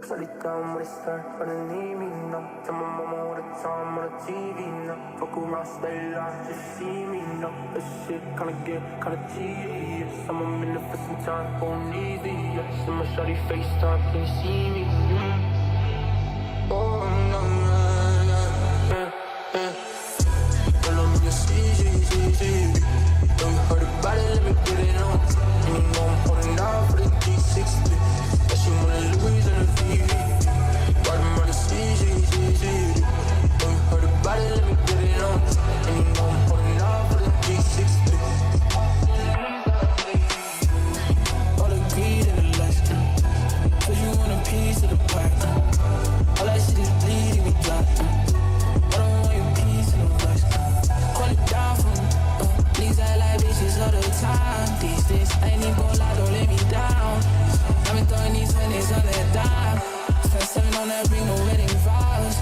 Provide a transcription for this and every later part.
Shut it down when it start, but I need me now. Tell my mama all the time on the TV now. Fuck around, stay loud, just see me now. That shit kinda tedious. I'm in it for some time, gon' need it. Yeah, see my shawty FaceTime, can you see me? Oh, no, no, no, Girl, I'm in your CG. Know you heard about it, let me get it on. And you know I'm holding down for the G60. Yeah, she wanna Louis in the VV. Riding on the CG. Know you heard about it, let me get it on. And you know I'm holding down for the G60. All the greed and the lust, cause you want a piece of the pie. All that shit is bleeding me dry. I don't want your piece of the flesh. Call it down for me. These act like bitches all the time. These days, I ain't even gon' lie, don't let me down. I've been throwing these pennies on that dime. Spent 7 on that ring, no wedding vows.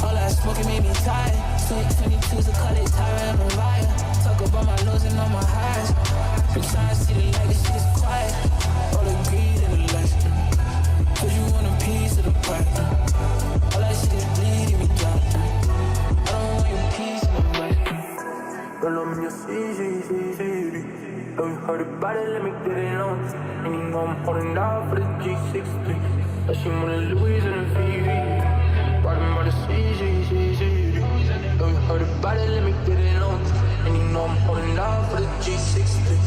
All that smoking made me tired. 2022's a call it Tyra and Mariah. Talk about my lows and all my highs. Been trying to see the light, this shit is quiet. All the greed and the lust, cause you want a piece of the pie. All that shit is bleeding me dry. I don't want your piece of the pie. Girl, I'm in your CG. Know you heard about it, let me get it on. And you know I'm holding down for the G60. Yeah, she wanna Louis in the VV. Riding by the CG. Know you heard about it, let me get it on. And you know I'm holding down for the G60.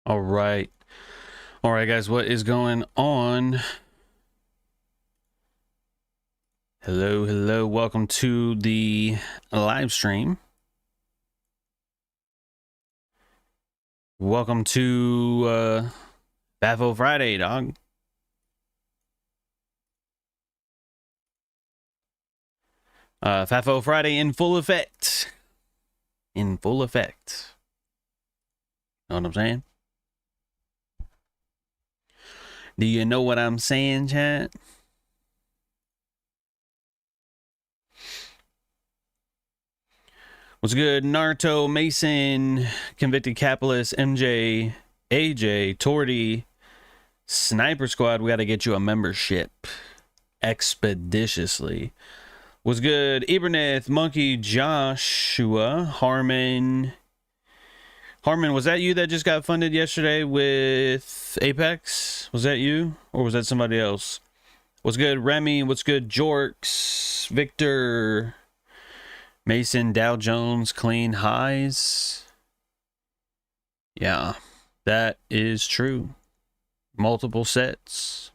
All right. All right, guys, what is going on? Hello, hello. Welcome to the live stream. Welcome to FAFO Friday, dog. FAFO Friday in full effect. In full effect. Know what I'm saying? Do you know what I'm saying, chat? What's good? Naruto, Mason, Convicted Capitalist, MJ, AJ, Torty, Sniper Squad. We got to get you a membership expeditiously. What's good? Iberneth, Monkey, Joshua, Harmon. Harmon, was that you that just got funded yesterday with Apex? Was that you? Or was that somebody else? What's good? Remy, what's good? Jorks, Victor, Mason, Dow Jones, Clean Highs. Yeah, that is true. Multiple sets,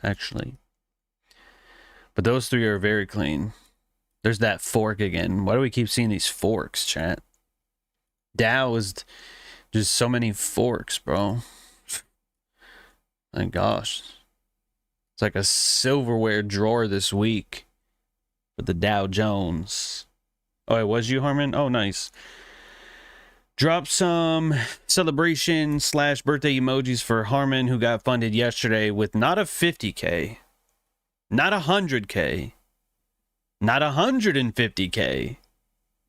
actually. But those three are very clean. There's that fork again. Why do we keep seeing these forks, chat? Dow is just so many forks, bro. My gosh. It's like a silverware drawer this week with the Dow Jones. Oh, it was you, Harmon? Oh, nice. Drop some celebration / birthday emojis for Harmon, who got funded yesterday with not a 50K, not a 100K, not a 150K,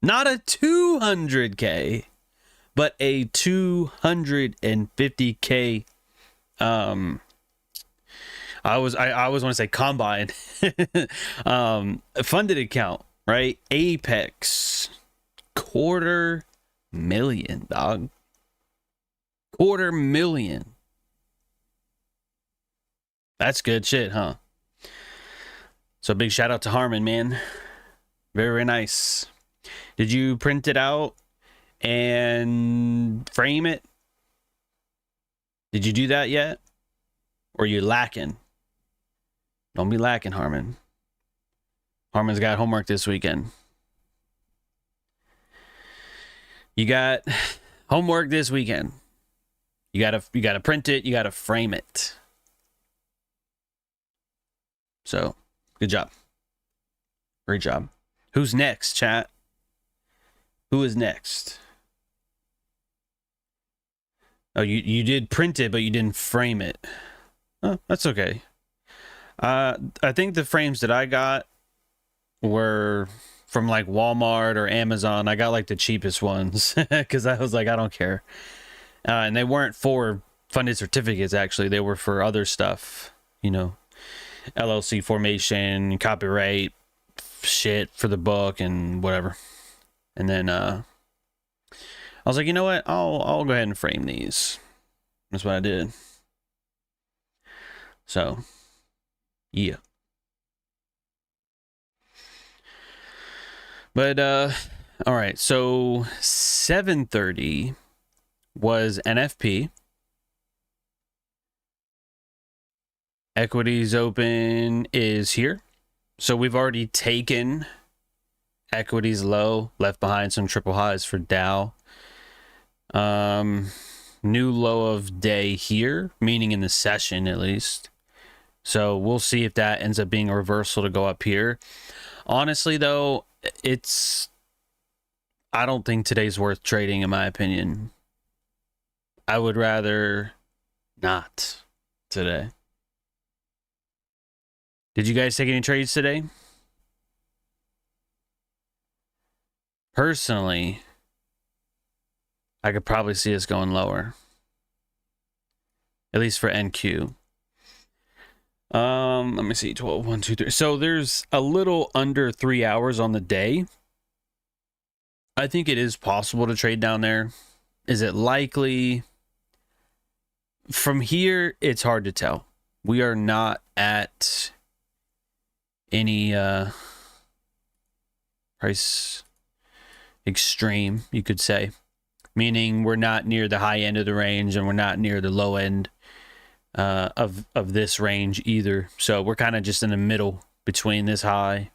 not a 200K, but a 250K. I always want to say combine. Funded account, right? Apex, $250,000, dog. $250,000. That's good shit, huh? So big shout out to Harmon, man. Very, very nice. Did you print it out and frame it? Did you do that yet? Or are you lacking? Don't be lacking, Harmon. Harmon's got homework this weekend. You got homework this weekend. You gotta print it, you gotta frame it. So, good job. Great job. Who's next, chat? Who is next? Oh, you did print it, but you didn't frame it. Oh, that's okay. I think the frames that I got were from like Walmart or Amazon. I got like the cheapest ones because I was like, I don't care. And they weren't for funded certificates, actually. They were for other stuff, you know, LLC formation, copyright, shit for the book and whatever. And then I was like, you know what? I'll go ahead and frame these. That's what I did. So, yeah. But all right, so 7:30 was NFP. Equities open is here. So we've already taken equities low, left behind some triple highs for Dow. New low of day here, meaning in the session at least. So we'll see if that ends up being a reversal to go up here. Honestly, though, I don't think today's worth trading, in my opinion. I would rather not today. Did you guys take any trades today? Personally, I could probably see us going lower. At least for NQ. Let me see. 12, 1, 2, 3. So there's a little under 3 hours on the day. I think it is possible to trade down there. Is it likely? From here, it's hard to tell. We are not at any price extreme, you could say. meaning we're not near the high end of the range and we're not near the low end of this range either. So we're kind of just in the middle between this high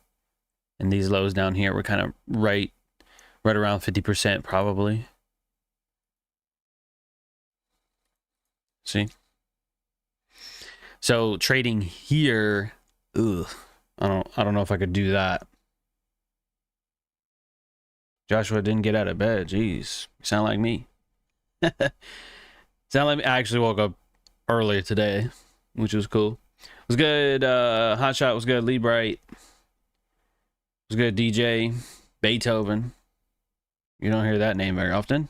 and these lows down here. We're kind of right around 50% probably. See? So trading here, ugh, I don't know if I could do that. Joshua didn't get out of bed. Jeez, you sound like me. Sound like me. I actually woke up earlier today, which was cool. It was good. Hot Shot was good. Lee Bright was good. DJ Beethoven. You don't hear that name very often.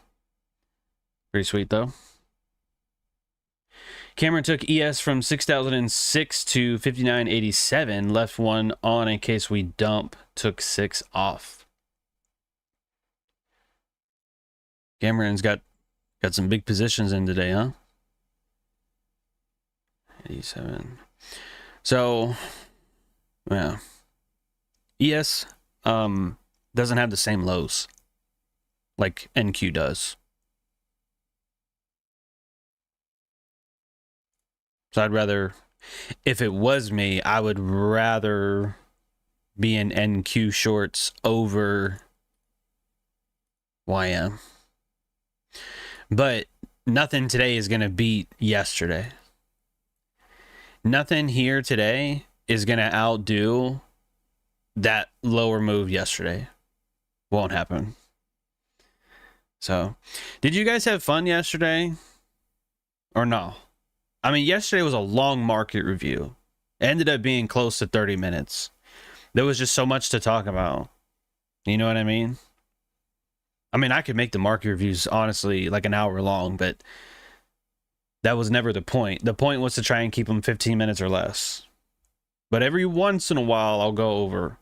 Pretty sweet though. Cameron took ES from 6,006 to 59.87. Left one on in case we dump. Took 6 off. Cameron's got some big positions in today, huh? 87. So, yeah. ES doesn't have the same lows like NQ does. So I'd rather, if it was me, I would rather be in NQ shorts over YM. But nothing today is going to beat yesterday. Nothing here today is going to outdo that lower move yesterday. Won't happen. So, did you guys have fun yesterday? Or no? I mean, yesterday was a long market review. It ended up being close to 30 minutes. There was just so much to talk about. You know what I mean? I mean, I could make the market reviews, honestly, like an hour long, but that was never the point. The point was to try and keep them 15 minutes or less. But every once in a while, I'll go over.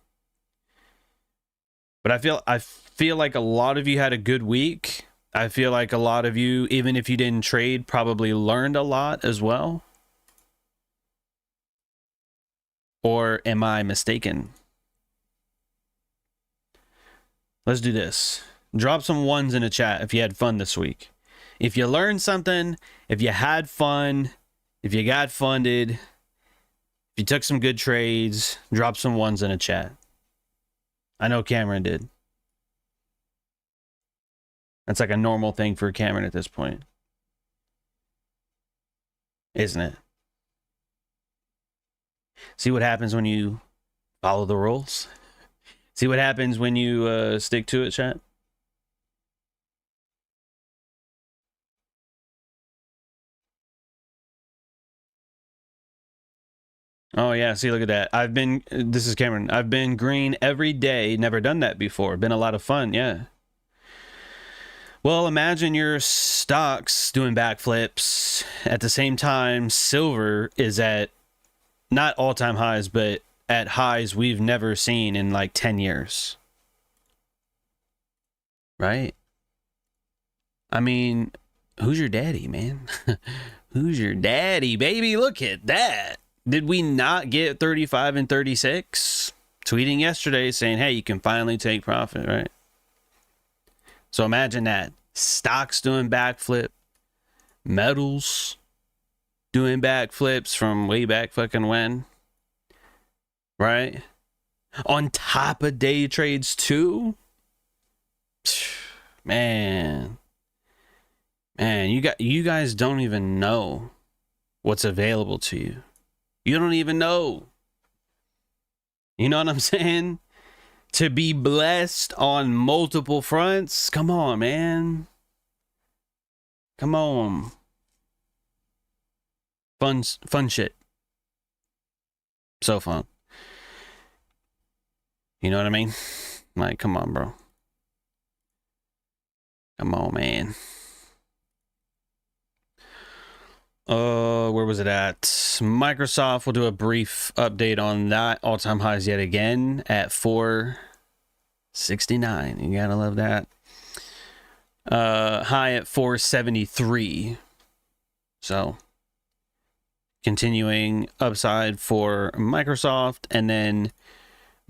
But I feel like a lot of you had a good week. I feel like a lot of you, even if you didn't trade, probably learned a lot as well. Or am I mistaken? Let's do this. Drop some ones in the chat if you had fun this week. If you learned something, if you had fun, if you got funded, if you took some good trades, drop some ones in the chat. I know Cameron did. That's like a normal thing for Cameron at this point. Isn't it? See what happens when you follow the rules? See what happens when you stick to it, chat? Oh yeah, see, look at that. This is Cameron. I've been green every day. Never done that before. Been a lot of fun, yeah. Well, imagine your stocks doing backflips. At the same time, silver is at not all-time highs, but at highs we've never seen in like 10 years. Right? I mean, who's your daddy, man? Who's your daddy, baby? Look at that. Did we not get 35 and 36? Tweeting yesterday saying, hey, you can finally take profit, right? So imagine that. Stocks doing backflip. Metals doing backflips from way back fucking when. Right? On top of day trades too. Man. Man, you guys don't even know what's available to you. You don't even know. You know what I'm saying? To be blessed on multiple fronts. Come on, man. Come on. Fun shit. So fun. You know what I mean? Like, come on, bro. Come on, man. Where was it at? Microsoft will do a brief update on that. All-time highs yet again at 469. You gotta love that. High at 473. So continuing upside for Microsoft, and then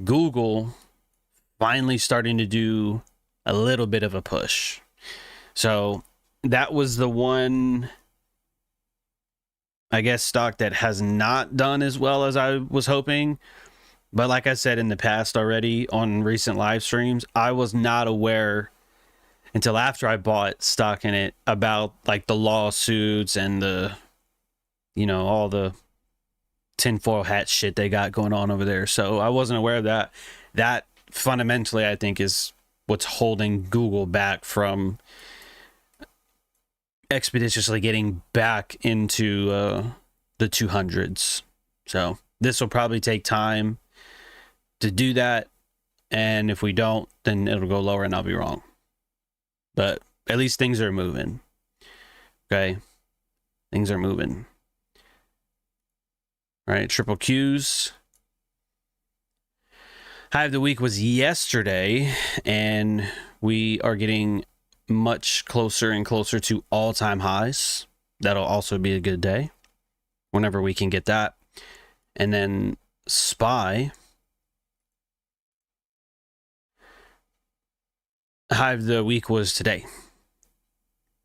Google finally starting to do a little bit of a push. So that was the one, I guess, stock that has not done as well as I was hoping. But like I said in the past already on recent live streams, I was not aware until after I bought stock in it about like the lawsuits and the, you know, all the tinfoil hat shit they got going on over there. So I wasn't aware of that. That fundamentally, I think, is what's holding Google back from expeditiously getting back into the 200s. So this will probably take time to do that, and if we don't, then it'll go lower and I'll be wrong. But at least things are moving. Okay, things are moving. All right, triple Qs. High of the week was yesterday, and we are getting much closer and closer to all-time highs. That'll also be a good day whenever we can get that. And then SPY, high of the week was today.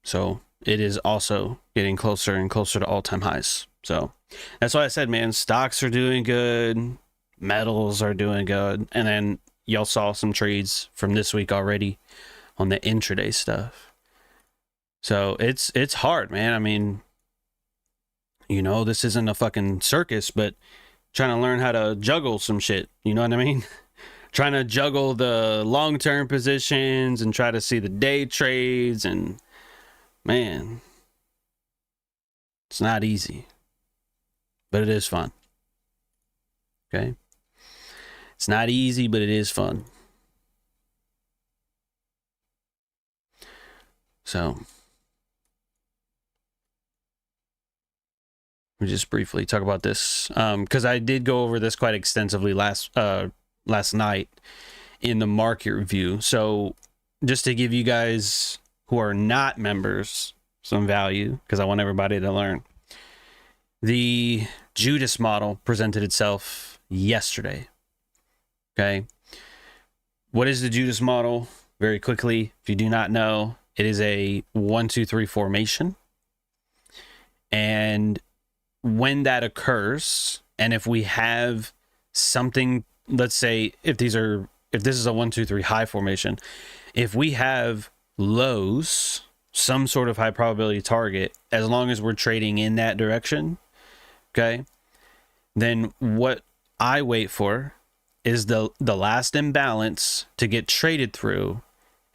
So it is also getting closer and closer to all-time highs. So that's why I said, man, stocks are doing good, metals are doing good, and then y'all saw some trades from this week already on the intraday stuff. So it's hard, man. I mean, you know, this isn't a fucking circus, but trying to learn how to juggle some shit, you know what I mean? Trying to juggle the long-term positions and try to see the day trades, and man, it's not easy, but it is fun. Okay? It's not easy, but it is fun. So we just briefly talk about this, because I did go over this quite extensively last night in the market review. So just to give you guys who are not members some value, because I want everybody to learn, the Judas model presented itself yesterday. Okay, what is the Judas model? Very quickly, if you do not know, it is a 1-2-3 formation, and when that occurs, and if we have something, let's say if this is a 1-2-3 high formation, if we have lows, some sort of high probability target, as long as we're trading in that direction, okay, then what I wait for is the last imbalance to get traded through,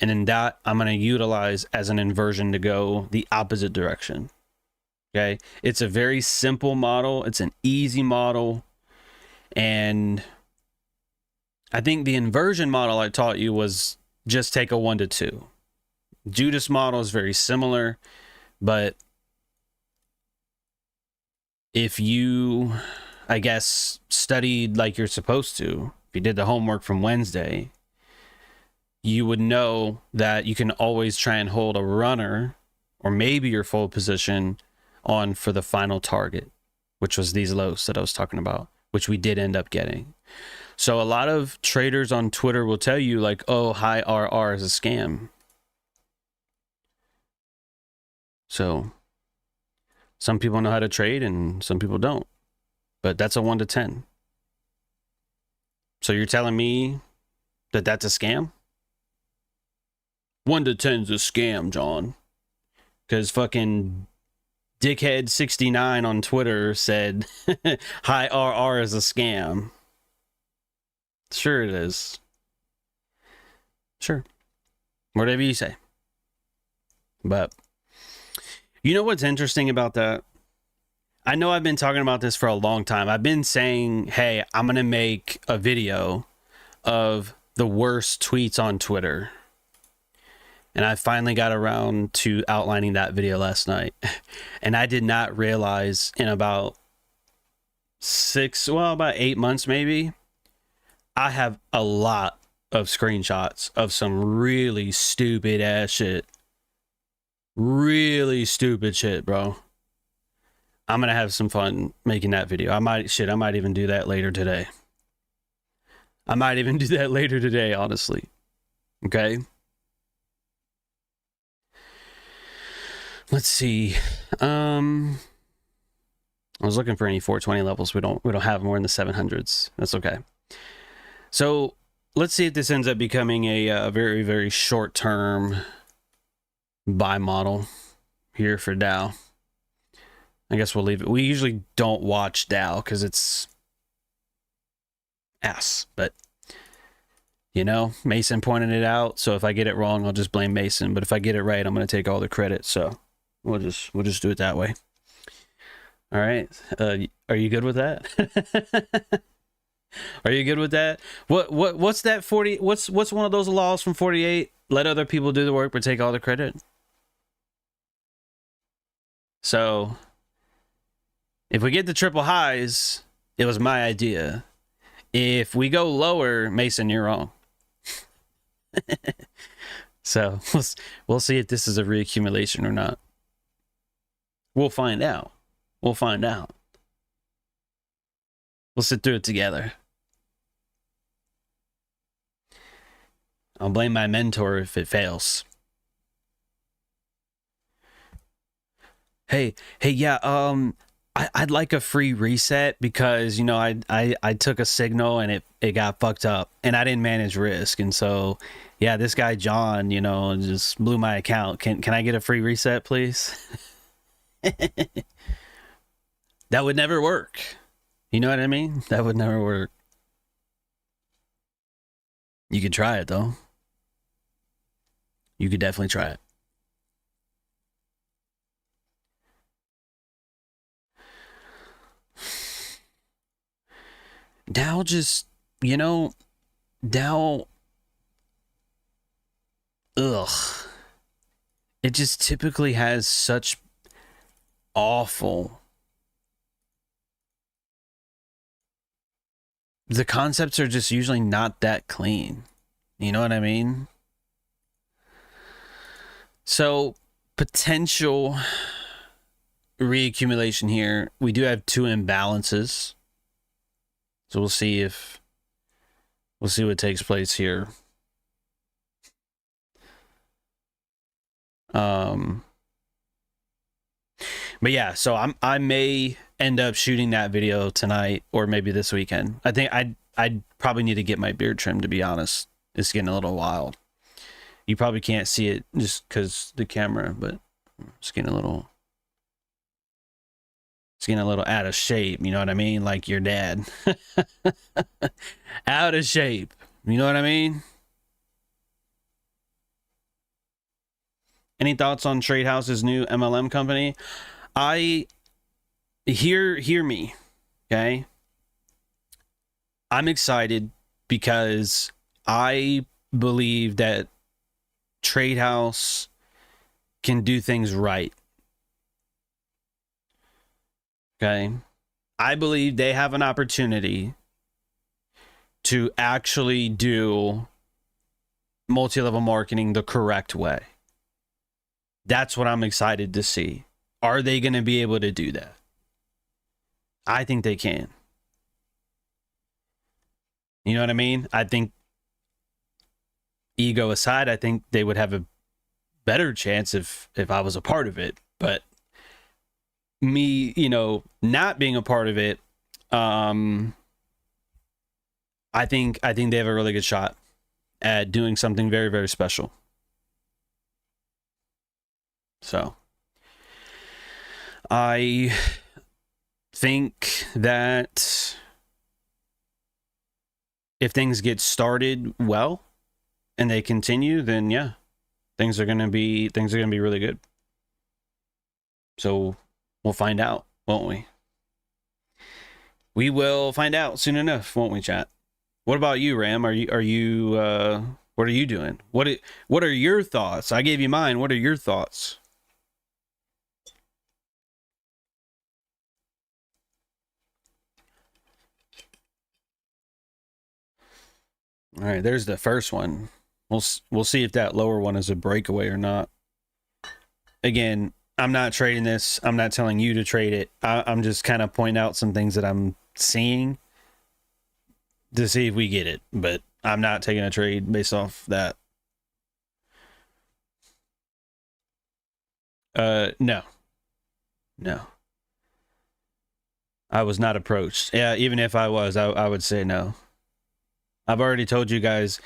and in that I'm going to utilize as an inversion to go the opposite direction. Okay, it's a very simple model, it's an easy model, and I think the inversion model I taught you was just take a 1-2. Judas model is very similar, but if you, I guess, studied like you're supposed to, if you did the homework from Wednesday, you would know that you can always try and hold a runner, or maybe your full position, on for the final target, which was these lows that I was talking about, which we did end up getting. So a lot of traders on Twitter will tell you like, oh, high RR is a scam. So some people know how to trade and some people don't, but that's a 1-10. So you're telling me that that's a scam? 1-10 is a scam, John, because fucking Dickhead 69 on Twitter said high RR is a scam. Sure it is. Sure. Whatever you say. But you know what's interesting about that? I know I've been talking about this for a long time. I've been saying, hey, I'm going to make a video of the worst tweets on Twitter. And I finally got around to outlining that video last night. And I did not realize in about 8 months maybe, I have a lot of screenshots of some really stupid ass shit. Really stupid shit, bro. I'm going to have some fun making that video. I might even do that later today. Honestly. Okay? Let's see. I was looking for any 420 levels. We don't have more in the 700s. That's okay. So let's see if this ends up becoming a very, very short-term buy model here for Dow. I guess we'll leave it. We usually don't watch Dow because it's ass, but you know, Mason pointed it out. So if I get it wrong, I'll just blame Mason. But if I get it right, I'm going to take all the credit. So we'll just do it that way. All right. Are you good with that? Are you good with that? What's that 40? What's one of those laws from 48? Let other people do the work, but take all the credit. So if we get the triple highs, it was my idea. If we go lower, Mason, you're wrong. So we'll see if this is a reaccumulation or not. We'll find out. We'll find out. We'll sit through it together. I'll blame my mentor if it fails. Hey, yeah, I'd like a free reset because, you know, I took a signal and it got fucked up and I didn't manage risk. And so, yeah, this guy, John, you know, just blew my account. Can I get a free reset, please? That would never work. You know what I mean? That would never work. You could try it, though. You could definitely try it. Dow just, you know, Dow, ugh. It just typically has such awful. The concepts are just usually not that clean. You know what I mean? So, potential reaccumulation here. We do have two imbalances. So we'll see what takes place here. But yeah, so I may end up shooting that video tonight or maybe this weekend. I think I'd probably need to get my beard trimmed, to be honest. It's getting a little wild. You probably can't see it just because the camera, but it's getting a little out of shape. You know what I mean? Like your dad. Out of shape. You know what I mean? Any thoughts on Trade House's new MLM company? Hear me, okay? I'm excited because I believe that Trade House can do things right. Okay? I believe they have an opportunity to actually do multi-level marketing the correct way. That's what I'm excited to see. Are they going to be able to do that? I think they can. You know what I mean? I think, ego aside, I think they would have a better chance if I was a part of it. But me, you know, not being a part of it, I think they have a really good shot at doing something very, very special. So I think that if things get started well and they continue, then yeah, things are gonna be really good. So we'll find out, won't we? We will find out soon enough, won't we, chat? What about you, Ram? What are you doing? What are your thoughts? I gave you mine. What are your thoughts? All right, there's the first one. We'll see if that lower one is a breakaway or not. Again, I'm not trading this. I'm not telling you to trade it. I'm just kind of pointing out some things that I'm seeing to see if we get it. But I'm not taking a trade based off that. No. No. I was not approached. Yeah, even if I was, I would say no. I've already told you guys,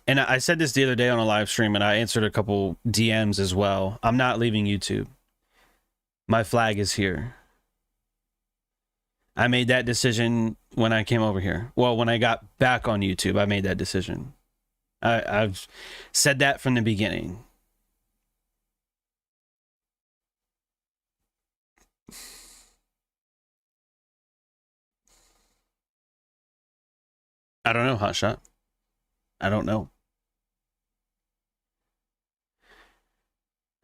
and I said this the other day on a live stream, and I answered a couple DMs as well. I'm not leaving YouTube. My flag is here. I made that decision when I came over here. Well, when I got back on YouTube, I made that decision. I've said that from the beginning. I don't know, Hotshot. I don't know.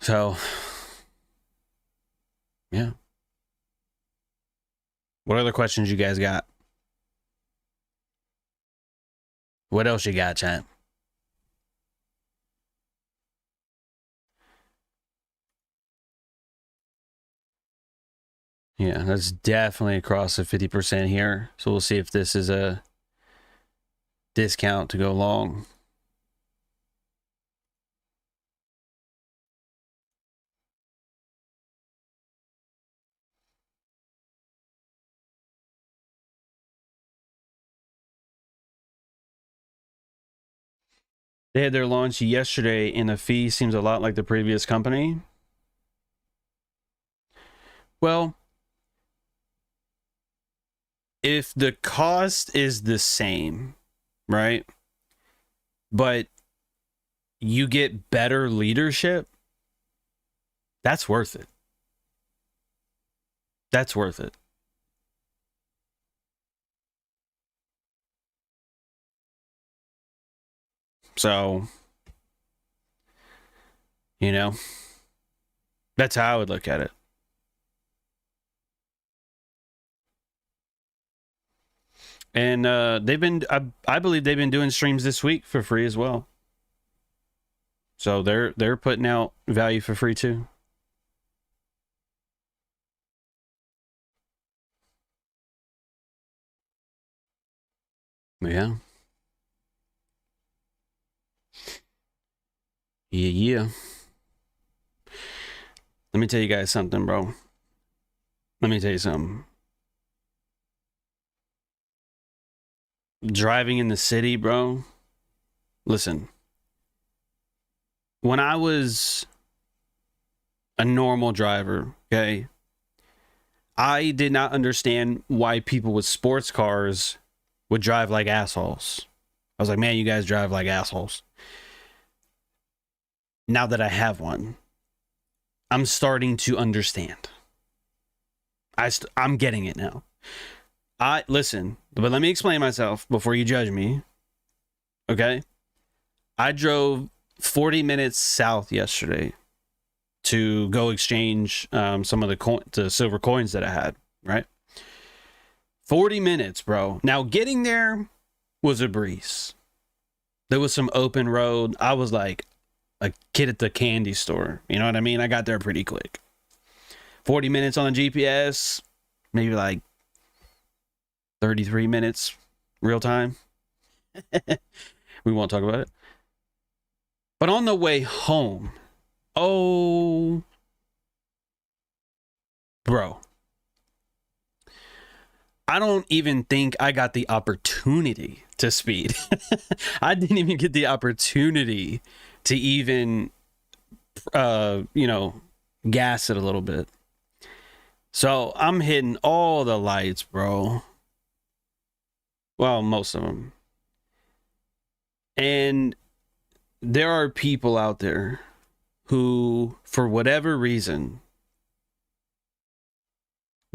So, yeah. What other questions you guys got? What else you got, chat? Yeah, that's definitely across the 50% here. So we'll see if this is a discount to go long. They had their launch yesterday, and the fee seems a lot like the previous company. Well, if the cost is the same, right? But you get better leadership, that's worth it. That's worth it. So, you know, that's how I would look at it. And they've been, I believe they've been doing streams this week for free as well. So they're putting out value for free too. Yeah. Yeah. Let me tell you guys something, bro. Let me tell you something. Driving in the city, bro. Listen. When I was a normal driver, okay, I did not understand why people with sports cars would drive like assholes. I was like, man, you guys drive like assholes. Now that I have one, I'm starting to understand. I'm getting it now. Listen, but let me explain myself before you judge me. Okay? I drove 40 minutes south yesterday to go exchange some of the silver coins that I had, right? 40 minutes, bro. Now, getting there was a breeze. There was some open road. I was like a kid at the candy store. You know what I mean? I got there pretty quick. 40 minutes on the GPS, maybe like 33 minutes real time. We won't talk about it. But on the way home, oh, bro, I don't even think I got the opportunity to speed. I didn't even get the opportunity to even, gas it a little bit. So I'm hitting all the lights, bro. Well, most of them. And there are people out there who, for whatever reason,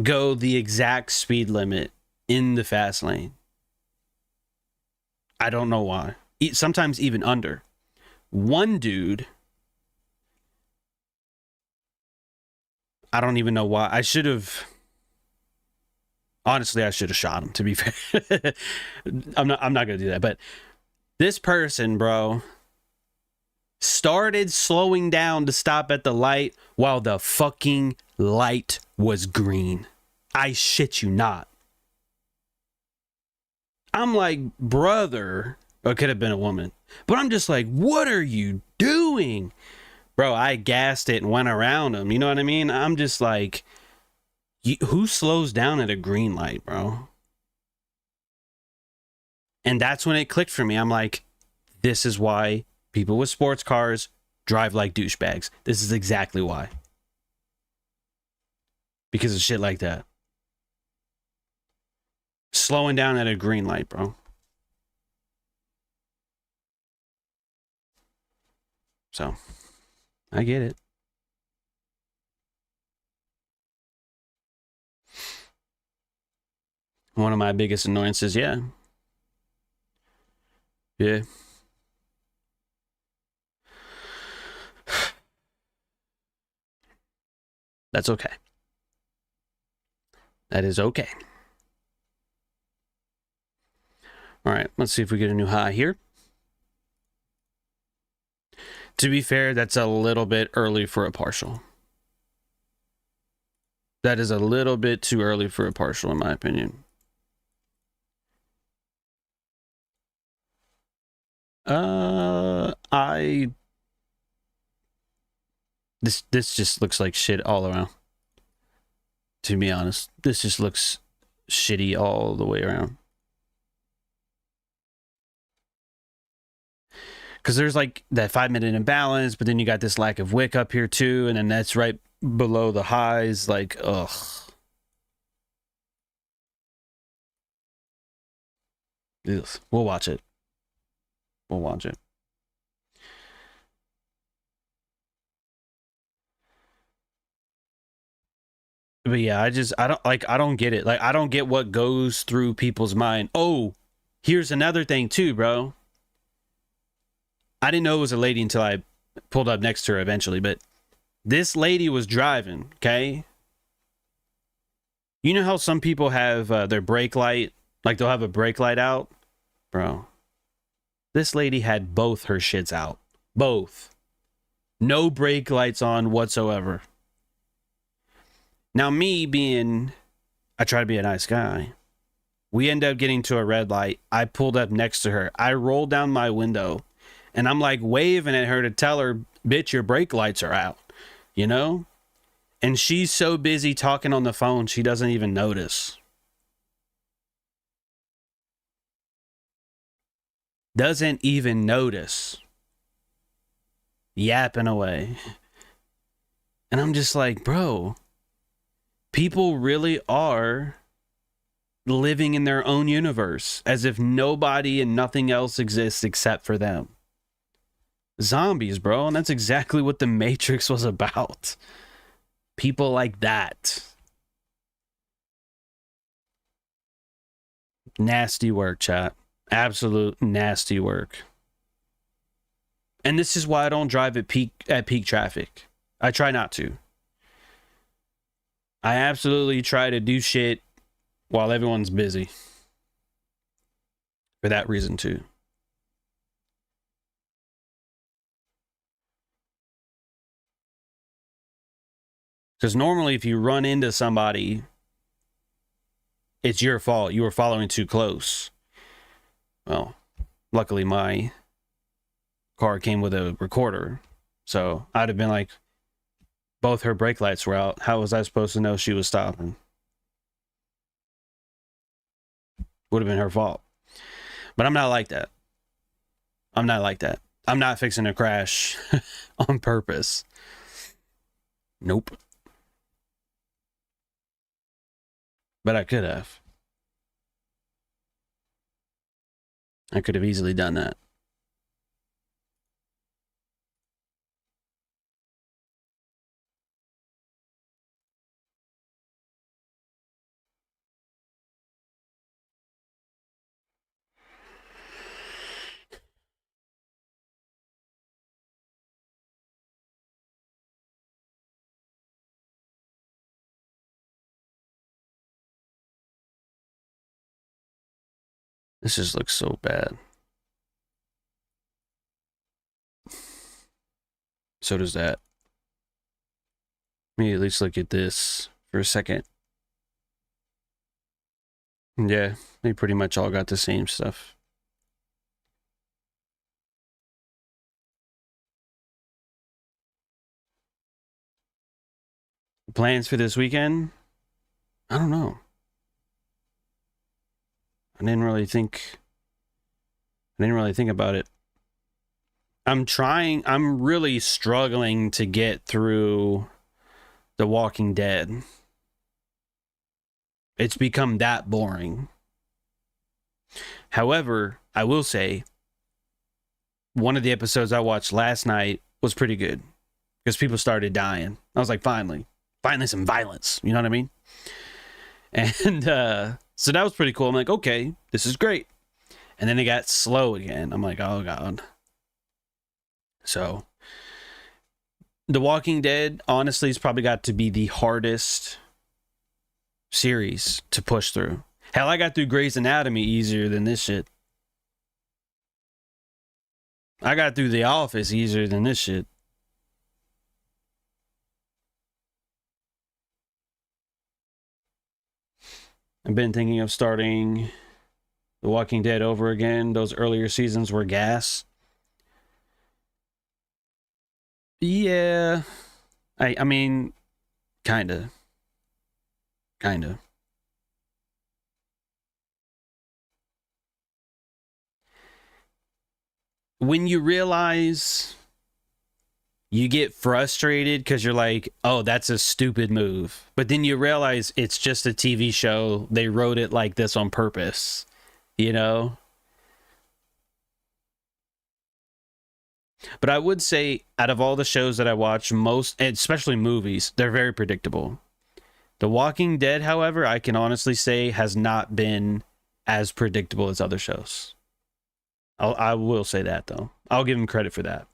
go the exact speed limit in the fast lane. I don't know why. Sometimes even under. One dude, I don't even know why. I should have shot him, to be fair. I'm not gonna do that. But this person, bro, started slowing down to stop at the light while the fucking light was green. I shit you not. I'm like, brother, or it could have been a woman, but I'm just like, what are you doing? Bro, I gassed it and went around him. You know what I mean? I'm just like, who slows down at a green light, bro? And that's when it clicked for me. I'm like, this is why people with sports cars drive like douchebags. This is exactly why. Because of shit like that. Slowing down at a green light, bro. So, I get it. One of my biggest annoyances, yeah. Yeah. That's okay. That is okay. All right, let's see if we get a new high here. To be fair, that's a little bit early for a partial. That is a little bit too early for a partial, in my opinion. This just looks like shit all around. To be honest, this just looks shitty all the way around. Because there's like that 5-minute imbalance, but then you got this lack of wick up here too, and then that's right below the highs. Like, ugh. We'll watch it. We'll watch it. But yeah, I don't get it. Like, I don't get what goes through people's mind. Oh, here's another thing too, bro. I didn't know it was a lady until I pulled up next to her eventually, but this lady was driving, okay? You know how some people have their brake light, like they'll have a brake light out? Bro, this lady had both her shits out. Both. No brake lights on whatsoever. Now, I try to be a nice guy. We end up getting to a red light. I pulled up next to her. I rolled down my window, and I'm like waving at her to tell her, bitch, your brake lights are out, you know? And she's so busy talking on the phone, she doesn't even notice. Doesn't even notice. Yapping away. And I'm just like, bro, people really are living in their own universe as if nobody and nothing else exists except for them. Zombies, bro. And that's exactly what the Matrix was about. People like that. Nasty work, chat. Absolute nasty work. And this is why I don't drive at peak traffic. I try not to. I absolutely try to do shit while everyone's busy. For that reason too. Because normally if you run into somebody, it's your fault. You were following too close. Well, luckily my car came with a recorder. So I'd have been like, both her brake lights were out. How was I supposed to know she was stopping? Would have been her fault. But I'm not like that. I'm not like that. I'm not fixing to crash on purpose. Nope. But I could have. I could have easily done that. This just looks so bad. So does that. Let me at least look at this for a second. Yeah, they pretty much all got the same stuff. plans for this weekend? I don't know. I didn't really think about it. I'm really struggling to get through The Walking Dead. It's become that boring. However, I will say, one of the episodes I watched last night was pretty good because people started dying. I was like, finally some violence. You know what I mean? And so that was pretty cool. I'm like, okay, this is great. And then it got slow again. I'm like, oh God. So, The Walking Dead, honestly, has probably got to be the hardest series to push through. Hell, I got through Grey's Anatomy easier than this shit. I got through The Office easier than this shit. I've been thinking of starting The Walking Dead over again. Those earlier seasons were gas. Yeah. I mean, kinda. When you realize you get frustrated because you're like, oh, that's a stupid move. But then you realize it's just a TV show. They wrote it like this on purpose, you know? But I would say out of all the shows that I watch, most, especially movies, they're very predictable. The Walking Dead, however, I can honestly say has not been as predictable as other shows. I will say that, though. I'll give him credit for that.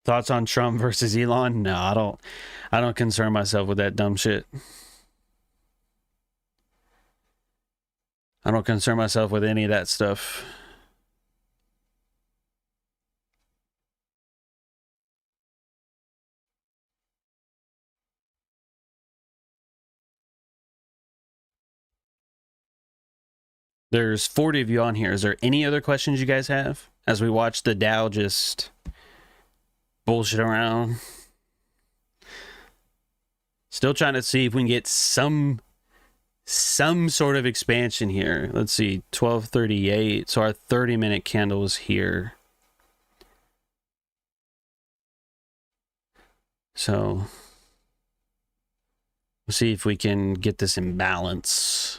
Thoughts on Trump versus Elon? No, I don't concern myself with that dumb shit. I don't concern myself with any of that stuff. There's 40 of you on here. Is there any other questions you guys have as we watch the Dow just bullshit around? Still trying to see if we can get some sort of expansion here. Let's see, 1238. So our 30-minute candle is here. So we'll see if we can get this imbalance.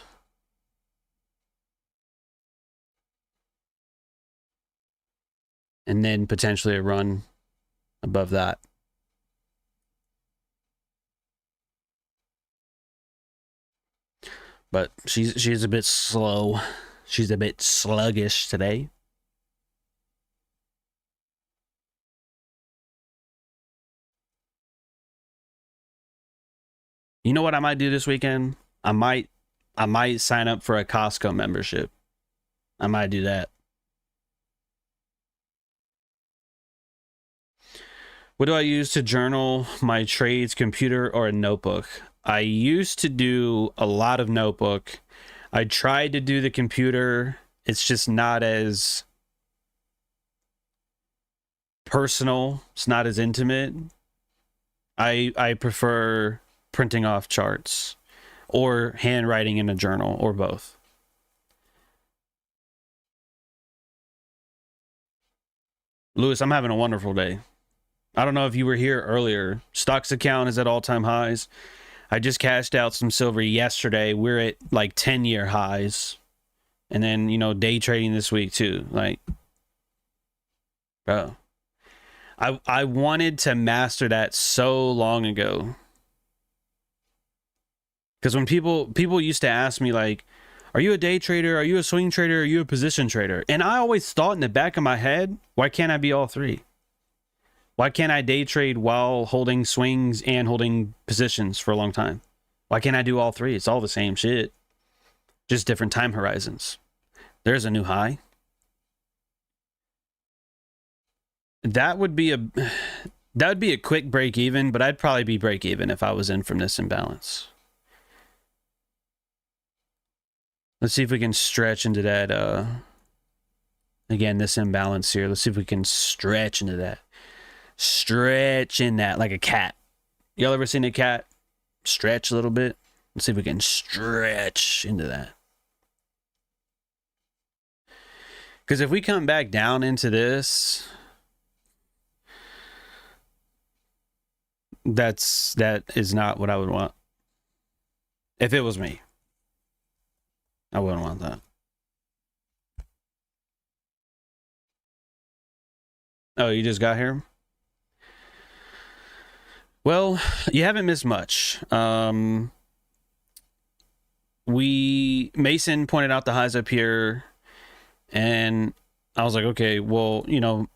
And then potentially a run above that. But she's a bit slow. She's a bit sluggish today. You know what I might do this weekend? I might sign up for a Costco membership. I might do that. What do I use to journal my trades, computer or a notebook? I used to do a lot of notebook. I tried to do the computer. It's just not as personal. It's not as intimate. I prefer printing off charts or handwriting in a journal or both. Lewis, I'm having a wonderful day. I don't know if you were here earlier. Stocks account is at all-time highs. I just cashed out some silver yesterday. We're at like 10-year highs. And then, you know, day trading this week too. Like, bro. I wanted to master that so long ago. Because when people used to ask me like, are you a day trader? Are you a swing trader? Are you a position trader? And I always thought in the back of my head, why can't I be all three? Why can't I day trade while holding swings and holding positions for a long time? Why can't I do all three? It's all the same shit. Just different time horizons. There's a new high. That would be a quick break even, but I'd probably be break even if I was in from this imbalance. Let's see if we can stretch into that again, this imbalance here. Let's see if we can stretch into that. Stretch in that like a cat. Y'all ever seen a cat stretch a little bit? Let's see if we can stretch into that. Because if we come back down into this, that is not what I would want. If it was me, I wouldn't want that. Oh, you just got here? Well, you haven't missed much. Mason pointed out the highs up here, and I was like, okay, well, you know,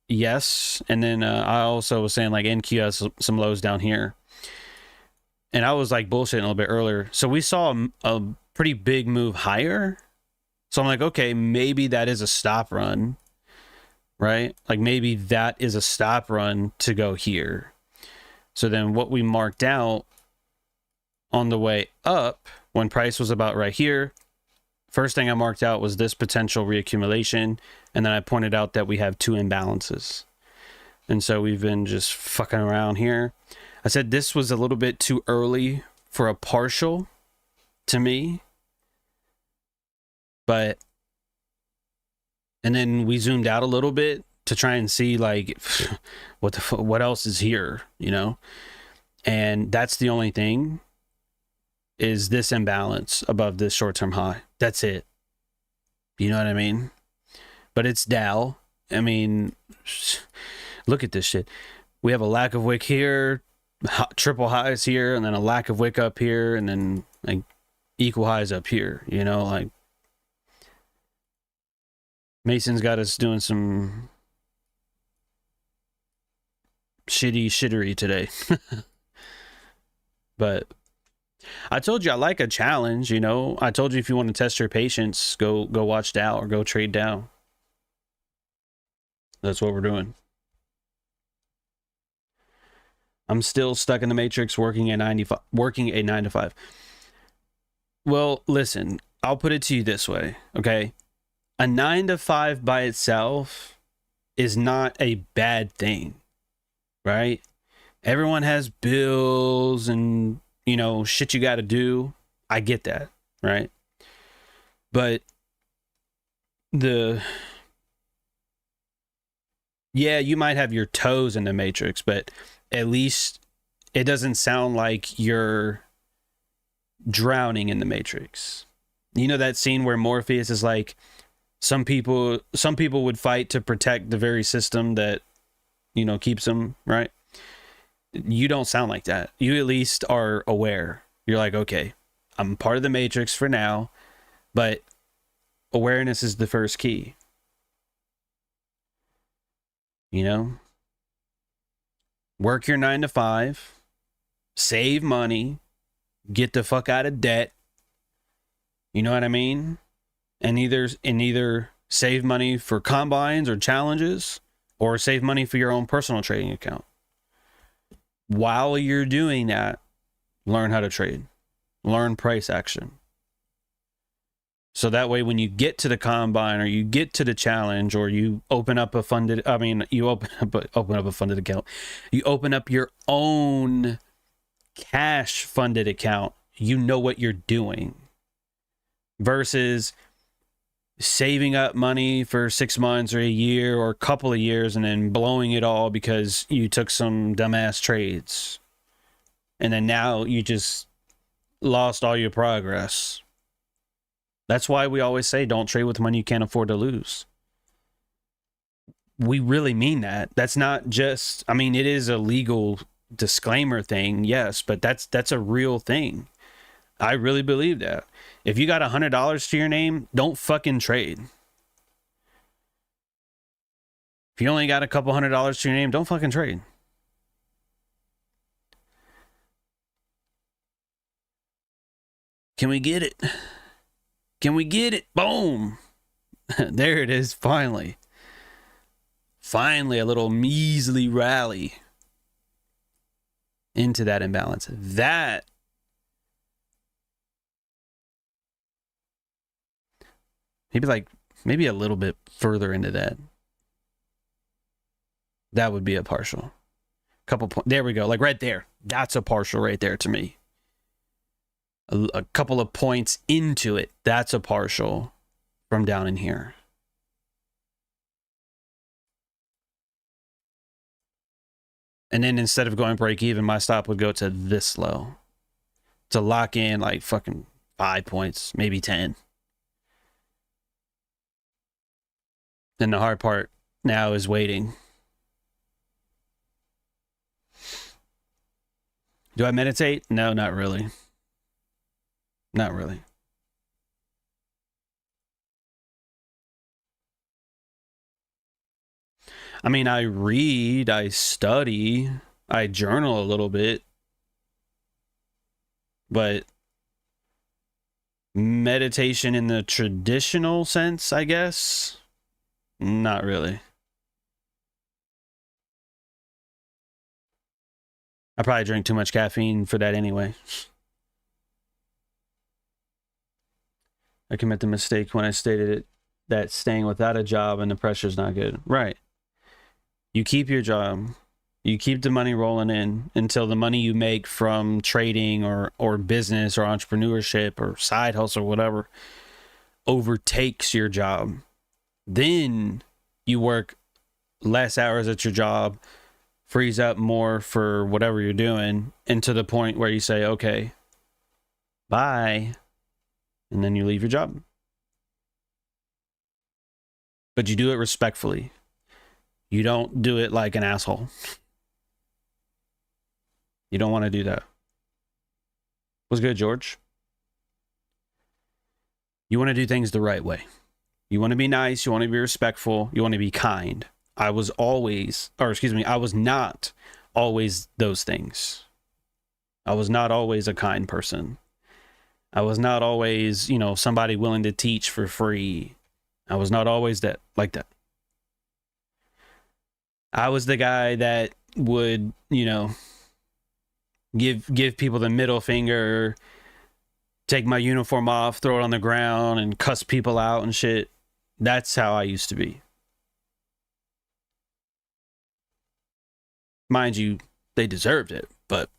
yes. And then I also was saying like NQ has some lows down here, and I was like bullshitting a little bit earlier. So we saw a pretty big move higher. So I'm like, okay, maybe that is a stop run, right? Like maybe that is a stop run to go here. So then what we marked out on the way up when price was about right here, first thing I marked out was this potential reaccumulation. And then I pointed out that we have two imbalances. And so we've been just fucking around here. I said this was a little bit too early for a partial to me. But, and then we zoomed out a little bit to try and see like what else is here, you know? And that's the only thing, is this imbalance above this short-term high. That's it. You know what I mean? But it's Dow. I mean, look at this shit. We have a lack of wick here, triple highs here, and then a lack of wick up here, and then like equal highs up here, you know, like Mason's got us doing some shittery today. But I told you I like a challenge, you know. I told you if you want to test your patience, go watch Dow or go trade Dow. That's what we're doing. I'm still stuck in the matrix working a 9 to 5. Well, listen, I'll put it to you this way, okay? A 9 to 5 by itself is not a bad thing, right? Everyone has bills and, you know, shit you got to do. I get that, right? But yeah, you might have your toes in the matrix, but at least it doesn't sound like you're drowning in the matrix. You know that scene where Morpheus is like, some people would fight to protect the very system that, you know, keeps them, right? You don't sound like that. You at least are aware. You're like, okay, I'm part of the matrix for now, but awareness is the first key. You know? Work your 9 to 5, save money, get the fuck out of debt. You know what I mean? And either save money for combines or challenges, or save money for your own personal trading account. While you're doing that, learn how to trade. Learn price action. So that way when you get to the combine or you get to the challenge, or you open up a funded, you open up a funded account. You open up your own cash funded account. You know what you're doing. Versus saving up money for 6 months or a year or a couple of years and then blowing it all because you took some dumbass trades. And then now you just lost all your progress. That's why we always say don't trade with money you can't afford to lose. We really mean that. That's not just, it is a legal disclaimer thing, yes, but that's a real thing. I really believe that. If you got $100 to your name, don't fucking trade. If you only got a couple $100 to your name, don't fucking trade. Can we get it? Can we get it? Boom. There it is, finally. Finally, a little measly rally into that imbalance. That maybe a little bit further into that. That would be a partial. Couple points. There we go. Like right there. That's a partial right there to me. A couple of points into it. That's a partial from down in here. And then instead of going break even, my stop would go to this low to lock in like fucking 5 points, maybe 10. Then the hard part now is waiting. Do I meditate? No, not really. Not really. I mean, I read, I study, I journal a little bit, but meditation in the traditional sense, I guess, not really. I probably drink too much caffeine for that anyway. I commit the mistake when I stated it that staying without a job and the pressure's not good. Right. You keep your job. You keep the money rolling in until the money you make from trading or business or entrepreneurship or side hustle or whatever overtakes your job. Then you work less hours at your job, frees up more for whatever you're doing, and to the point where you say, okay, bye. And then you leave your job. But you do it respectfully. You don't do it like an asshole. You don't want to do that. What's good, George? You want to do things the right way. You want to be nice. You want to be respectful. You want to be kind. I was not always those things. I was not always a kind person. I was not always, somebody willing to teach for free. I was not always like that. I was the guy that would, give people the middle finger, take my uniform off, throw it on the ground, and cuss people out and shit. That's how I used to be. Mind you, they deserved it, but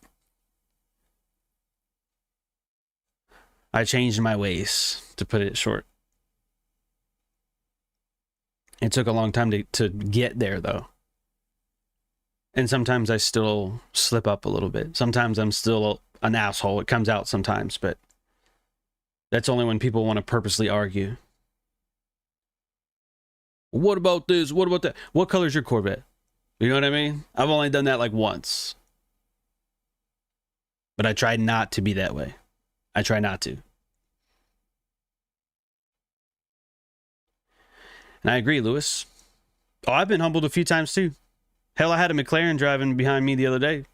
I changed my ways, to put it short. It took a long time to get there, though. And sometimes I still slip up a little bit. Sometimes I'm still an asshole. It comes out sometimes, but that's only when people want to purposely argue. What about this? What about that? What color's your Corvette? You know what I mean? I've only done that like once. But I try not to be that way. I try not to. And I agree, Lewis. Oh, I've been humbled a few times too. Hell, I had a McLaren driving behind me the other day.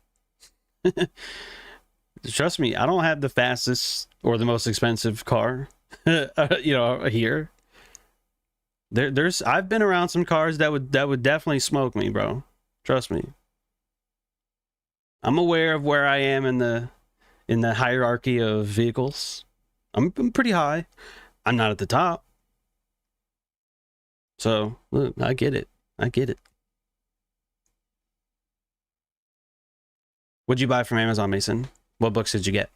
Trust me, I don't have the fastest or the most expensive car, here. I've been around some cars that would definitely smoke me, bro. Trust me. I'm aware of where I am in the hierarchy of vehicles. I'm pretty high. I'm not at the top. So, look, I get it. I get it. What'd you buy from Amazon, Mason? What books did you get?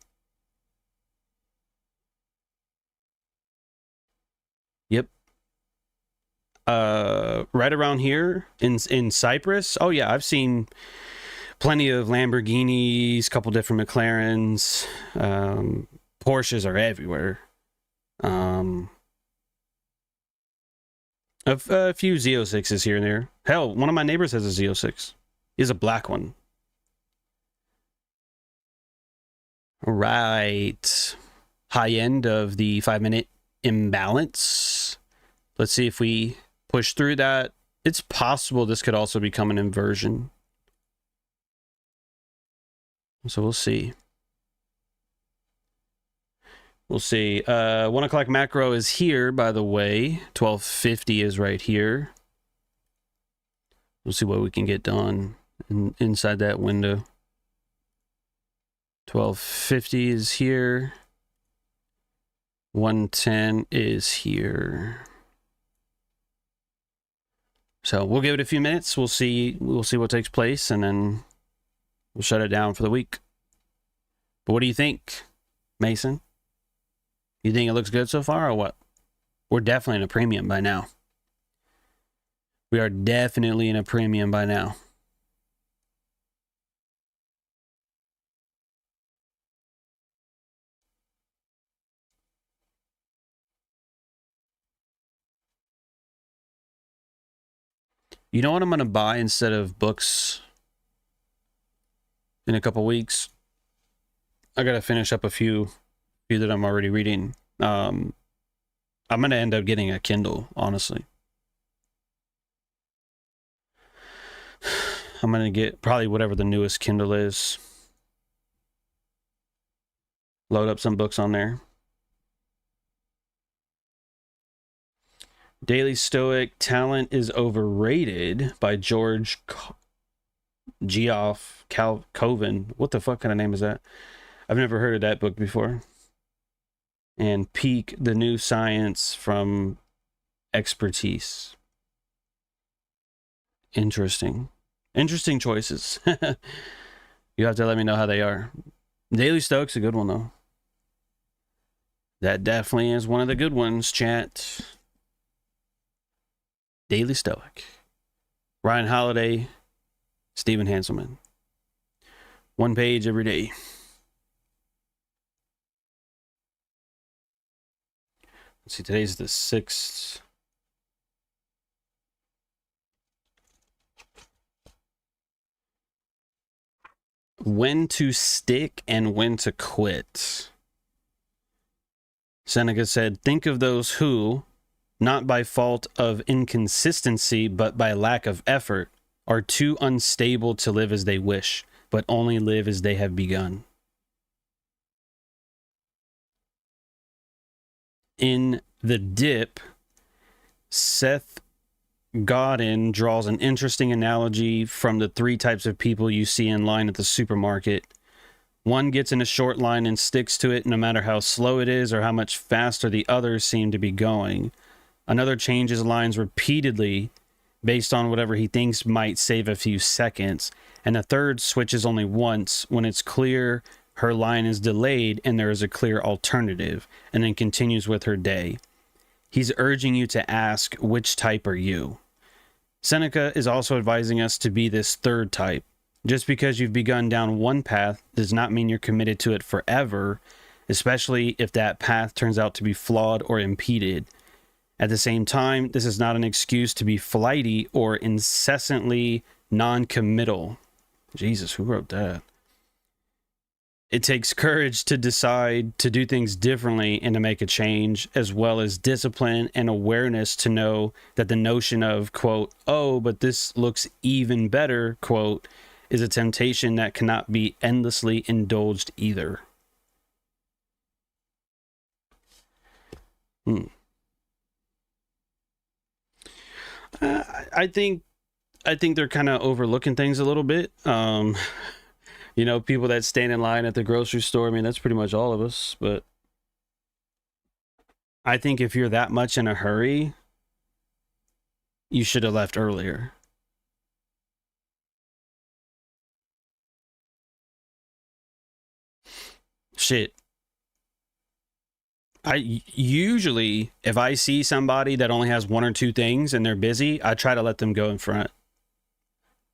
Yep. Right around here in Cyprus. Oh yeah, I've seen plenty of Lamborghinis, couple different McLarens. Porsches are everywhere. A few Z06s here and there. Hell, one of my neighbors has a Z06. He has a black one. All right. High end of the 5-minute imbalance. Let's see if we push through that. It's possible this could also become an inversion. So we'll see. We'll see. 1 o'clock macro is here, by the way. 1250 is right here. We'll see what we can get done inside that window. 1250 is here. 110 is here. So we'll give it a few minutes. We'll see what takes place, and then we'll shut it down for the week. But what do you think, Mason? You think it looks good so far, or what? We're definitely in a premium by now. We are definitely in a premium by now. You know what I'm going to buy instead of books in a couple weeks? I got to finish up a few that I'm already reading. I'm going to end up getting a Kindle, honestly. I'm going to get probably whatever the newest Kindle is. Load up some books on there. Daily Stoic, Talent is Overrated by George Geoff Coven. What the fuck kind of name is that? I've never heard of that book before. And Peak, the New Science from Expertise. Interesting choices. You have to let me know how they are. Daily Stoic's a good one, though. That definitely is one of the good ones, chat. Daily Stoic. Ryan Holiday, Stephen Hanselman. One page every day. Let's see, today's the 6th. When to stick and when to quit. Seneca said, think of those who, not by fault of inconsistency, but by lack of effort, are too unstable to live as they wish, but only live as they have begun. In The Dip, Seth Godin draws an interesting analogy from the 3 types of people you see in line at the supermarket. One gets in a short line and sticks to it no matter how slow it is or how much faster the others seem to be going. Another changes lines repeatedly based on whatever he thinks might save a few seconds. And a third switches only once when it's clear her line is delayed and there is a clear alternative, and then continues with her day. He's urging you to ask, which type are you? Seneca is also advising us to be this third type. Just because you've begun down one path does not mean you're committed to it forever, especially if that path turns out to be flawed or impeded. At the same time, this is not an excuse to be flighty or incessantly non-committal. Jesus, who wrote that? It takes courage to decide to do things differently and to make a change, as well as discipline and awareness to know that the notion of, quote, oh, but this looks even better, quote, is a temptation that cannot be endlessly indulged either. I think they're kind of overlooking things a little bit. You know, people that stand in line at the grocery store, I mean, that's pretty much all of us. But I think if you're that much in a hurry, you should have left earlier. Shit. I usually, if I see somebody that only has 1 or 2 things and they're busy, I try to let them go in front.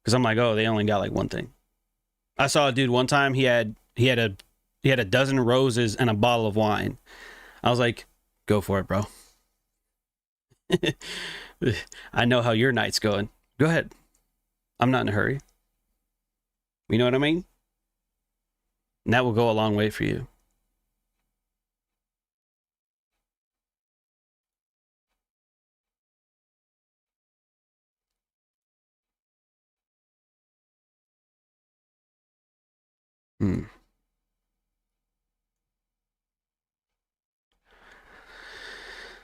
Because I'm like, oh, they only got like 1 thing. I saw a dude one time, he had a dozen roses and a bottle of wine. I was like, go for it, bro. I know how your night's going. Go ahead. I'm not in a hurry. You know what I mean? And that will go a long way for you.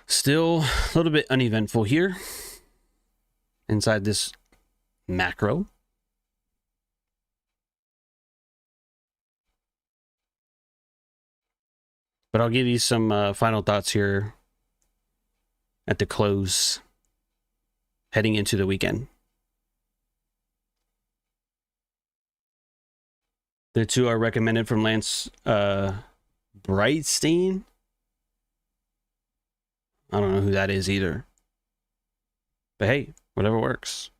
Still a little bit uneventful here inside this macro. But I'll give you some final thoughts here at the close. heading into the weekend. The two are recommended from Lance Brightstein. I don't know who that is either. But hey, whatever works.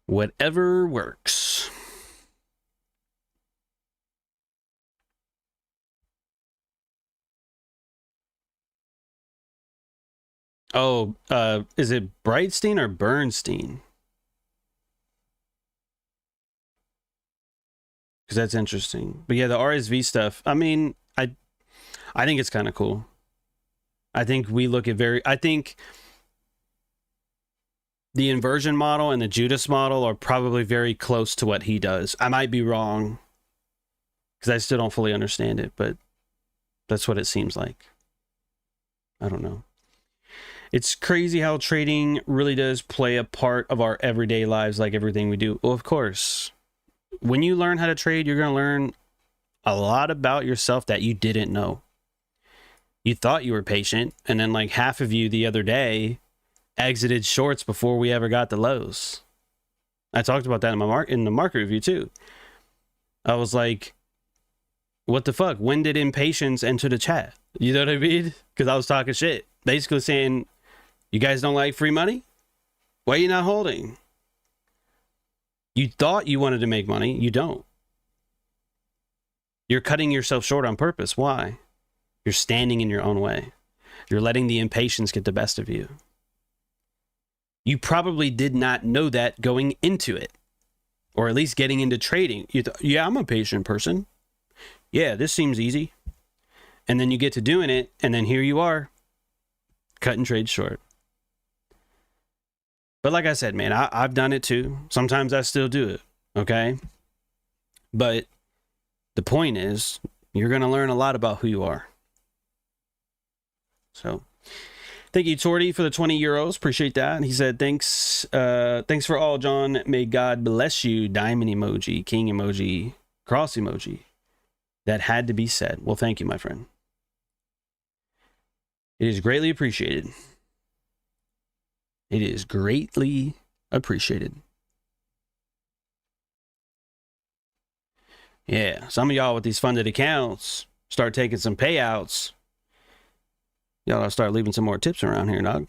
Whatever works. Oh, is it Brightstein or Bernstein? Because that's interesting. But yeah, the RSV stuff, I mean, I think it's kind of cool. I think we look at I think the inversion model and the Judas model are probably very close to what he does. I might be wrong because I still don't fully understand it, but that's what it seems like. I don't know. It's crazy how trading really does play a part of our everyday lives, like everything we do. Well, of course, when you learn how to trade, you're going to learn a lot about yourself that you didn't know. You thought you were patient, and then like half of you the other day exited shorts before we ever got the lows. I talked about that in the market review too. I was like, what the fuck? When did impatience enter the chat? You know what I mean? Because I was talking shit. Basically saying, you guys don't like free money? Why are you not holding? You thought you wanted to make money. You don't. You're cutting yourself short on purpose. Why? You're standing in your own way. You're letting the impatience get the best of you. You probably did not know that going into it, or at least getting into trading. You thought, yeah, I'm a patient person. Yeah, this seems easy. And then you get to doing it, and then here you are, cutting trade short. But like I said, man, I've done it too. Sometimes I still do it, okay? But the point is, you're going to learn a lot about who you are. So, thank you, Torty, for the 20 euros. Appreciate that. He said, thanks for all, John. May God bless you. Diamond emoji, king emoji, cross emoji. That had to be said. Well, thank you, my friend. It is greatly appreciated. It is greatly appreciated. Yeah, some of y'all with these funded accounts start taking some payouts. Y'all gotta start leaving some more tips around here, dog.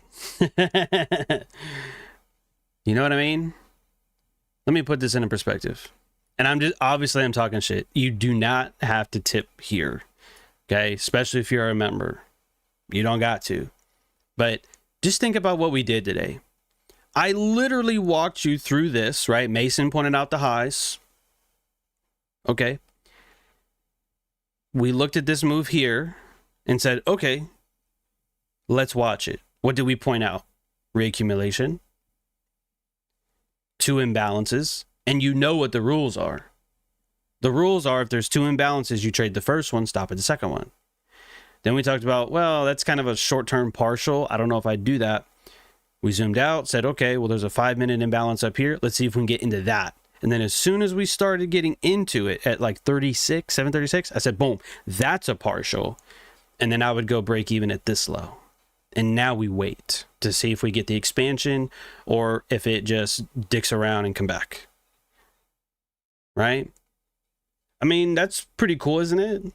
You know what I mean? Let me put this into perspective. And I'm talking shit. You do not have to tip here. Okay? Especially if you're a member. You don't got to. But just think about what we did today. I literally walked you through this, right? Mason pointed out the highs. Okay. We looked at this move here and said, okay, let's watch it. What did we point out? Reaccumulation. 2 imbalances. And you know what the rules are. The rules are if there's 2 imbalances, you trade the first one, stop at the second one. Then we talked about, well, that's kind of a short-term partial. I don't know if I'd do that. We zoomed out, said, okay, well, there's a 5-minute imbalance up here. Let's see if we can get into that. And then as soon as we started getting into it at like 736, I said, boom, that's a partial. And then I would go break even at this low. And now we wait to see if we get the expansion or if it just dicks around and come back. Right? I mean, that's pretty cool, isn't it?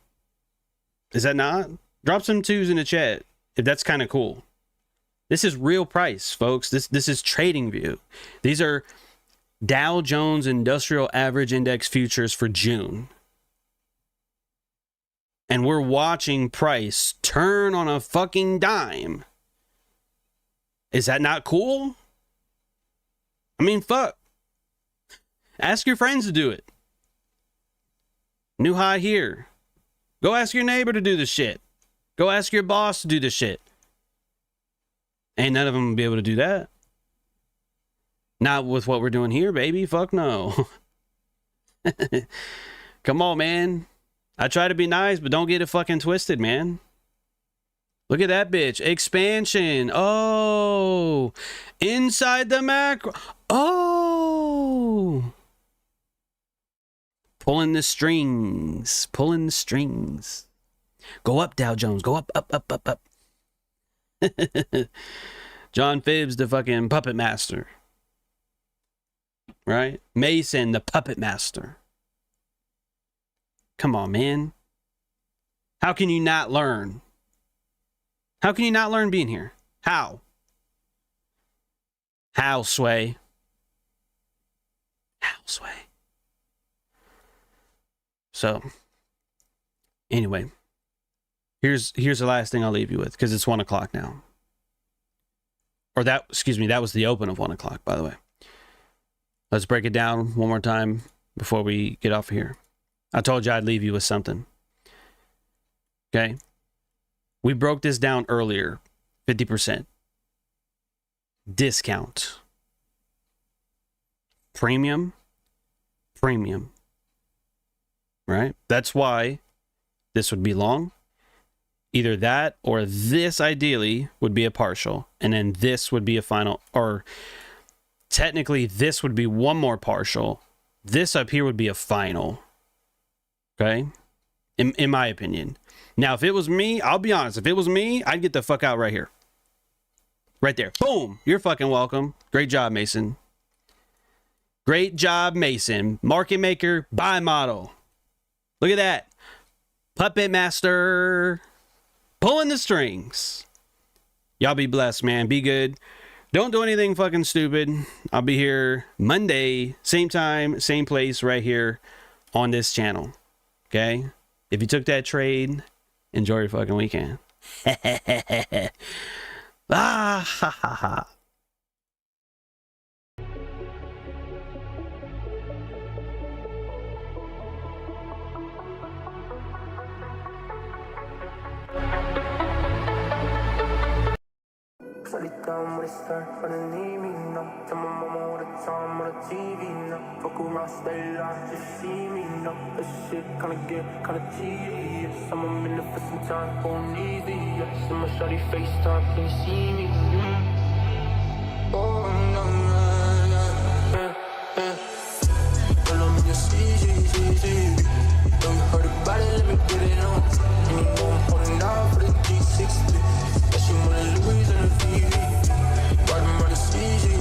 Is that not? Drop some 2s in the chat if that's kind of cool. This is real price, folks. This is trading view. These are Dow Jones Industrial Average Index futures for June. And we're watching price turn on a fucking dime. Is that not cool? I mean, fuck. Ask your friends to do it. New high here. Go ask your neighbor to do the shit. Go ask your boss to do the shit. Ain't none of them be able to do that. Not with what we're doing here, baby. Fuck no. Come on, man. I try to be nice, but don't get it fucking twisted, man. Look at that bitch. Expansion. Oh. Inside the macro. Oh. Pulling the strings. Pulling the strings. Go up, Dow Jones. Go up, up, up, up, up. John Phibbs, the fucking puppet master. Right? Mason, the puppet master. Come on, man. How can you not learn? How can you not learn being here? How? How, Sway? How, Sway? So, anyway, here's the last thing I'll leave you with, because it's 1 o'clock now. Or that, excuse me, that was the open of 1 o'clock, by the way. Let's break it down one more time before we get off of here. I told you I'd leave you with something. Okay? We broke this down earlier. 50%. Discount. Premium. Premium. Right? That's why this would be long. Either that or this ideally would be a partial. And then this would be a final. Or technically this would be one more partial. This up here would be a final. Okay? In my opinion. Now, if it was me, I'll be honest. If it was me, I'd get the fuck out right here. Right there. Boom. You're fucking welcome. Great job, Mason. Great job, Mason. Market maker, buy model. Look at that. Puppet master. Pulling the strings. Y'all be blessed, man. Be good. Don't do anything fucking stupid. I'll be here Monday, same time, same place, right here on this channel. Okay? If you took that trade, enjoy your fucking weekend. Ah, ha, ha, ha. Shut it down when it start, but I need me now. Tell my mama all the time on the TV now. Fuck around, stay loud, just see me now. That shit kinda tedious. I'm in it for some time, going easy. Yeah. See my shawty FaceTime, can you see me? Oh, no, Pull on me your CG. Don't you heard about it, let me get it on. And you know I'm holding down for the G60. That she wanna Louis in the VV. Riding on the CG.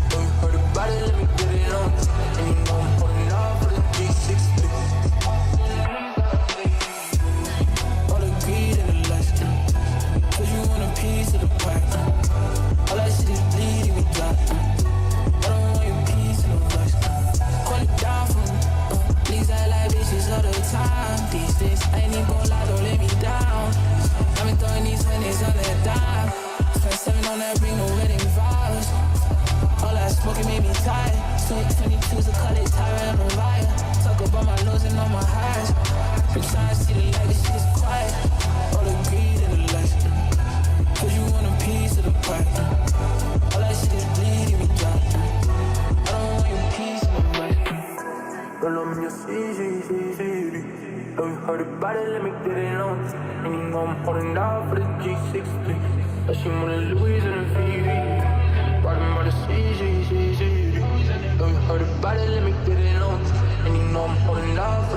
Don't you heard about it, let me get it on. And you know I'm holding down for the G60. All the greed and the lust. Cause you want a piece of the pie. All that shit is bleeding me dry. I don't want your piece of the rest. Call it down for me. These I like bitches all the time. These days I ain't even gon' lie, don't let me down. I've been throwing these pennies on that dime. Spent 7 on that ring, no wedding vows. All that smoking made me tired. 2022's a call it Tyra and Mariah. Talk about my lows and all my highs. I'm trying to see the light, this shit is quiet. All the greed and the lust. Cause you want a piece of the pie. All that shit is bleeding me dry. I don't want your piece of the rest. Roll on your CG. Oh, you heard about it, let me get it on. And you know I'm holding down for the G60. That she wanna Louis in the VV. Riding on the CG. Oh, you heard about it, let me get it on. And you know I'm holding down